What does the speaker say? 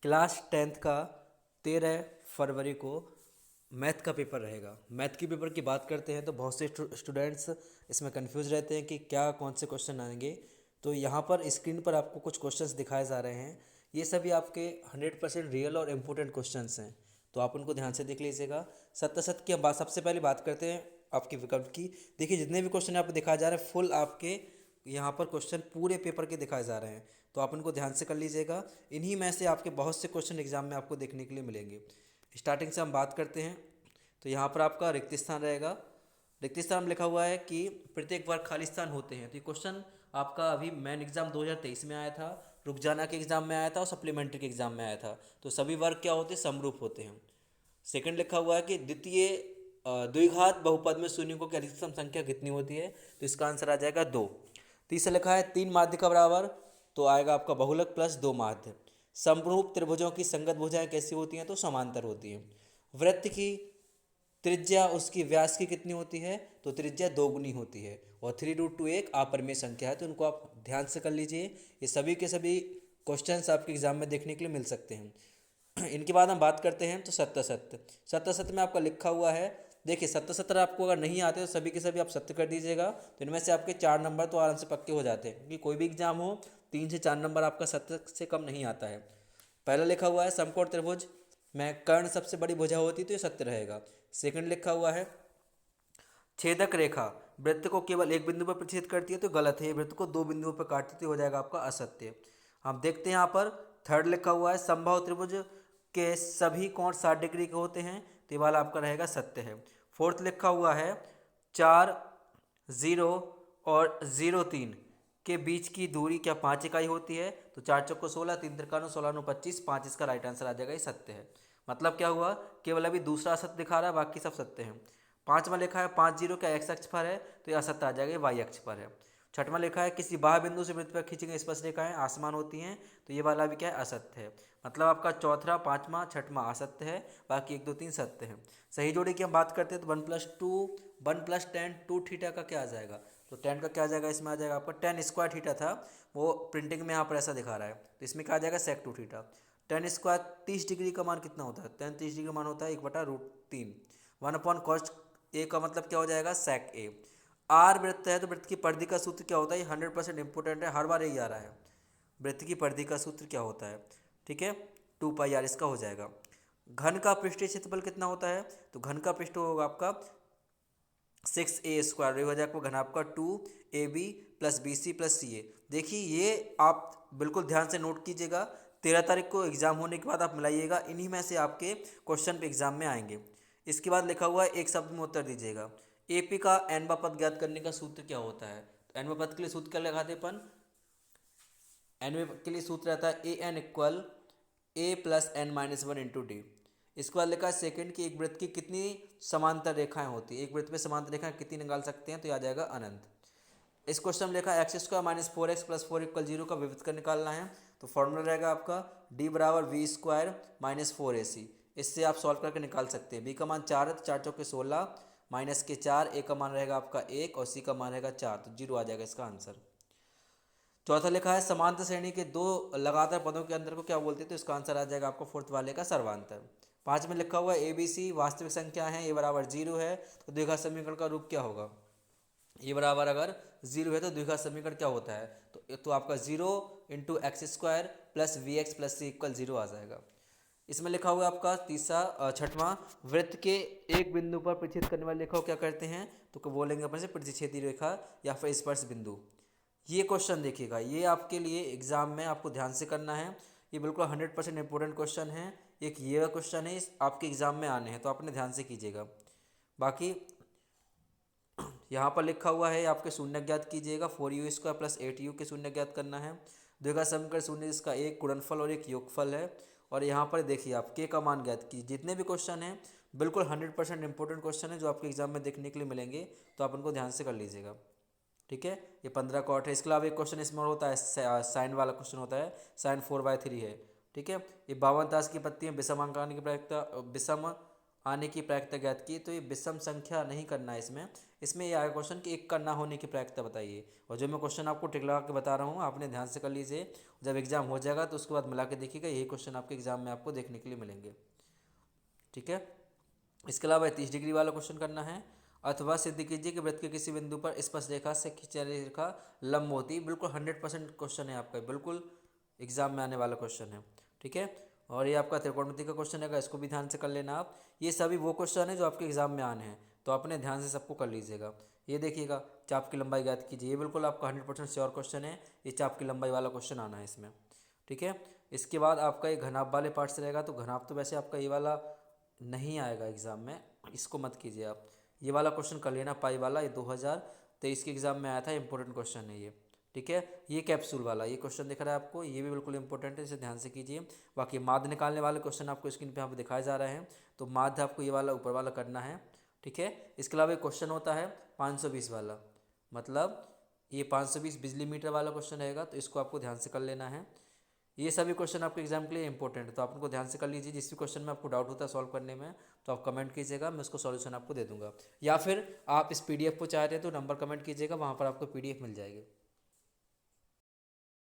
Class 10th का 13 फरवरी को math का पेपर रहेगा। मैथ के पेपर की बात करते हैं तो बहुत से स्टूडेंट्स इसमें कंफ्यूज रहते हैं कि क्या कौन से क्वेश्चन आएंगे। तो यहाँ पर स्क्रीन पर आपको कुछ क्वेश्चंस दिखाए जा रहे हैं। ये सभी आपके 100% रियल और इम्पोर्टेंट क्वेश्चंस हैं, तो आप उनको ध्यान से देख लीजिएगा। सत्य सत्य की हम बात सबसे पहले बात करते हैं आपके विकल्प की। देखिए जितने भी क्वेश्चन आपको दिखाए जा रहे हैं फुल आपके यहाँ पर क्वेश्चन पूरे पेपर के दिखाए जा रहे हैं, तो आप इनको ध्यान से कर लीजिएगा। इन्हीं में से आपके बहुत से क्वेश्चन एग्जाम में आपको देखने के लिए मिलेंगे। स्टार्टिंग से हम बात करते हैं तो यहाँ पर आपका रिक्त स्थान रहेगा। रिक्त स्थान में लिखा हुआ है कि प्रत्येक वर्ग खाली स्थान होते हैं। तो ये क्वेश्चन आपका अभी मेन एग्जाम 2023 में आया था, रुकजाना के एग्जाम में आया था और सप्लीमेंट्री के एग्जाम में आया था। तो सभी वर्ग क्या होते हैं, समरूप होते हैं। सेकंड लिखा हुआ है कि द्वितीय द्विघात बहुपद में शून्यों की अधिकतम संख्या कितनी होती है। तो इसका आंसर आ जाएगा 2। तीसरा लिखा है 3 माध्य का बराबर, तो आएगा आपका बहुलक प्लस 2 माध्य। समरूप त्रिभुजों की संगत भुजाएं कैसी होती हैं, तो समांतर होती हैं। वृत्त की त्रिज्या उसकी व्यास की कितनी होती है, तो त्रिज्या दोगुनी होती है। और 3√2 एक अपरिमेय संख्या है, तो उनको आप ध्यान से कर लीजिए। ये सभी के सभी क्वेश्चंस आपके एग्जाम में देखने के लिए मिल सकते हैं। इनके बाद हम बात करते हैं तो सत्य सत्य। सत्य सत्य में आपका लिखा हुआ है, देखिए सत्य सत्तर आपको अगर नहीं आते तो सभी के सभी आप सत्य कर दीजिएगा, तो इनमें से आपके 4 नंबर तो आराम से पक्के हो जाते हैं, क्योंकि कोई भी एग्जाम हो 3 से 4 नंबर आपका सत्य से कम नहीं आता है। पहला लिखा हुआ है समकोण त्रिभुज में कर्ण सबसे बड़ी भुजा होती है, तो ये सत्य रहेगा। सेकंड लिखा हुआ है छेदक रेखा वृत्त को केवल एक बिंदु पर प्रतिच्छेद करती है, तो गलत है। वृत्त को 2 बिंदुओं पर काटती है, तो हो जाएगा आपका असत्य। हम देखते हैं यहाँ पर थर्ड लिखा हुआ है समबाहु त्रिभुज के सभी कोण 60 डिग्री के होते हैं, तो ये वाला आपका रहेगा सत्य है। फोर्थ लिखा हुआ है 4 0 और 0 3 के बीच की दूरी क्या 5 इकाई होती है, तो 4 चौको 16, 3 तिरका 16 9 25, 5 इसका राइट आंसर आ जाएगा, ये सत्य है। मतलब क्या हुआ, केवल अभी दूसरा असत्य दिखा रहा है, बाकी सब सत्य है। पाँचवा लिखा है 5 0 क्या एक्स अक्ष पर है, तो यह असत्य आ जाएगा, ये वाई अक्ष पर है। छठवां लिखा है किसी बाह्य बिंदु से वृत्त पर खींची गई स्पर्श रेखाएं आसमान होती हैं, तो ये वाला भी क्या है, असत्य है। मतलब आपका चौथा, पाँचवा, छठवां असत्य है, बाकी 1 2 3 सत्य है। सही जोड़ी की हम बात करते हैं तो 1 + 10 2 थीटा का क्या आ जाएगा, तो 10 का क्या आ जाएगा, इसमें आ जाएगा आपका 10 स्क्वायर थीटा था, वो प्रिंटिंग में यहाँ पर ऐसा दिखा रहा है, तो इसमें क्या आ जाएगा सेक 2 थीटा। 10 स्क्वायर 30 डिग्री का मान कितना होता है, 10 30 डिग्री का मान होता है 1/√3। 1/cos ए का मतलब क्या हो जाएगा, सेक ए। आर वृत्त है तो वृत्त की परिधि का सूत्र क्या होता है, 100% इंपॉर्टेंट है, हर बार यही आ रहा है। वृत्त की परिधि का सूत्र क्या होता है, ठीक है, 2πr इसका हो जाएगा। घन का पृष्ठीय क्षेत्रफल कितना होता है, तो घन का पृष्ठ होगा आपका 6a² हो जाएगा घन आपका 2ab + bc + ca। देखिए ये आप बिल्कुल ध्यान से नोट कीजिएगा, 13 तारीख को एग्जाम होने के बाद आप मिलाइएगा, इन्हीं में से आपके क्वेश्चन पे एग्जाम में आएंगे। इसके बाद लिखा हुआ है एक शब्द में उत्तर दीजिएगा। एपी का nवां पद ज्ञात करने का सूत्र क्या होता है, तो nवां पद के लिए सूत्र क्या लगाते अपन, एन के लिए सूत्र रहता है an = a + n - 1 × d। इसके बाद लिखा है सेकंड की एक वृत्त की कितनी समांतर रेखाएं होती है, एक वृत्त में समांतर रेखाएं कितनी निकाल सकते हैं, तो आ जाएगा अनंत। इस क्वेश्चन में लिखा है x² - 4x + 4 = 0 का विभेदक निकालना है, तो फॉर्मूला रहेगा आपका d = v² - 4ac। इससे आप सॉल्व करके निकाल सकते हैं। b का मान 4 है, तो 4 चौके 16 माइनस के 4, a का मान रहेगा आपका 1 और c का मान रहेगा 4, तो 0 आ जाएगा इसका आंसर। चौथा लिखा है समांतर श्रेणी के 2 लगातार पदों के अंतर को क्या बोलते हैं, तो इसका आंसर आ जाएगा आपको फोर्थ वाले का सर्वांतर। 5 में लिखा हुआ है ए बी सी वास्तविक संख्या है, a = 0 है, तो द्विघात समीकरण का रूप क्या होगा, a बराबर अगर 0 है तो द्विघात समीकरण क्या होता है, तो आपका 0 × x² + vx + c = 0 आ जाएगा। इसमें लिखा हुआ है आपका तीसरा छठवां वृत्त के एक बिंदु पर प्रतिच्छेद करने वाले रेखा को क्या करते हैं, तो बोलेंगे अपन से प्रतिच्छेदी रेखा या फिर स्पर्श बिंदु। ये क्वेश्चन देखिएगा, ये आपके लिए एग्जाम में आपको ध्यान से करना है, ये बिल्कुल 100% इंपॉर्टेंट क्वेश्चन है। एक ये क्वेश्चन है, आपके एग्जाम में आने हैं, तो आपने ध्यान से कीजिएगा। बाकी यहाँ पर लिखा हुआ है आपके शून्य ज्ञात कीजिएगा, 4u² + 8u के शून्य ज्ञात करना है। द्विघात समीकरण शून्य जिसका एक गुणनफल और एक योगफल है। और यहाँ पर देखिए आप k का मान ज्ञात कीजिए। जितने भी क्वेश्चन हैं बिल्कुल 100% इंपॉर्टेंट क्वेश्चन है जो आपके एग्जाम में देखने के लिए मिलेंगे, तो आप उनको ध्यान से कर लीजिएगा, ठीक है। ये 15 का आउट है। इसके अलावा एक क्वेश्चन इसमें और होता है, साइन वाला क्वेश्चन होता है, sin 4/3 है, ठीक है। ये 52 ताश की पत्ती है, विषम अंकानी की प्रायिकता, विषम आने की प्रायिकता ज्ञात की। तो ये विषम संख्या नहीं करना है इसमें। इसमें ये आएगा क्वेश्चन कि एक का ना होने की प्रायिकता बताइए। और जो मैं क्वेश्चन आपको टिक लगा के बता रहा हूँ आपने ध्यान से कर लीजिए। जब एग्जाम हो जाएगा तो उसके बाद मिला के देखिएगा, यही क्वेश्चन आपके एग्जाम में आपको देखने के लिए मिलेंगे। ठीक है। इसके अलावा 30 डिग्री वाला क्वेश्चन करना है। अथवा सिद्ध कीजिए कि वृत्त के किसी बिंदु पर स्पर्श रेखा से खींची रेखा लंब होती है। बिल्कुल 100% क्वेश्चन है आपका, बिल्कुल एग्जाम में आने वाला क्वेश्चन है। ठीक है। और ये आपका त्रिकोणमिति का क्वेश्चन है, इसको भी ध्यान से कर लेना आप। ये सभी वो क्वेश्चन है जो आपके एग्जाम में आने हैं, तो अपने ध्यान से सबको कर लीजिएगा। ये देखिएगा, चाप की लंबाई ज्ञात कीजिए, ये बिल्कुल आपका 100% श्योर क्वेश्चन है। ये चाप की लंबाई वाला क्वेश्चन आना है इसमें। ठीक है। इसके बाद आपका ये घनाभ वाले पार्ट से रहेगा। तो घनाभ तो वैसे आपका ये वाला नहीं आएगा एग्ज़ाम में, इसको मत कीजिए आप। ये वाला क्वेश्चन कर लेना, पाई वाला, ये 2023 के एग्ज़ाम में आया था, इंपॉर्टेंट क्वेश्चन है ये। ठीक है। ये कैप्सूल वाला ये क्वेश्चन दिख रहा है आपको, ये भी बिल्कुल इंपॉर्टेंट है, इसे ध्यान से कीजिए। बाकी माध्य निकालने वाले क्वेश्चन आपको स्क्रीन पे यहाँ पे दिखाए जा रहे हैं, तो माध्य आपको ये वाला ऊपर वाला करना है। ठीक है। इसके अलावा एक क्वेश्चन होता है 520 वाला, मतलब ये 520 बिजली मीटर वाला क्वेश्चन रहेगा, तो इसको आपको ध्यान से कर लेना है। ये सभी क्वेश्चन आपके एग्जाम के लिए इंपॉर्टेंट है, तो आप उनको ध्यान से कर लीजिए। जिस भी क्वेश्चन में आपको डाउट होता है सॉल्व करने में, तो आप कमेंट कीजिएगा, मैं उसको सॉल्यूशन आपको दे दूंगा। या फिर आप इस पीडीएफ को चाह रहे हैं तो नंबर कमेंट कीजिएगा, वहाँ पर आपको पीडीएफ मिल जाएगी।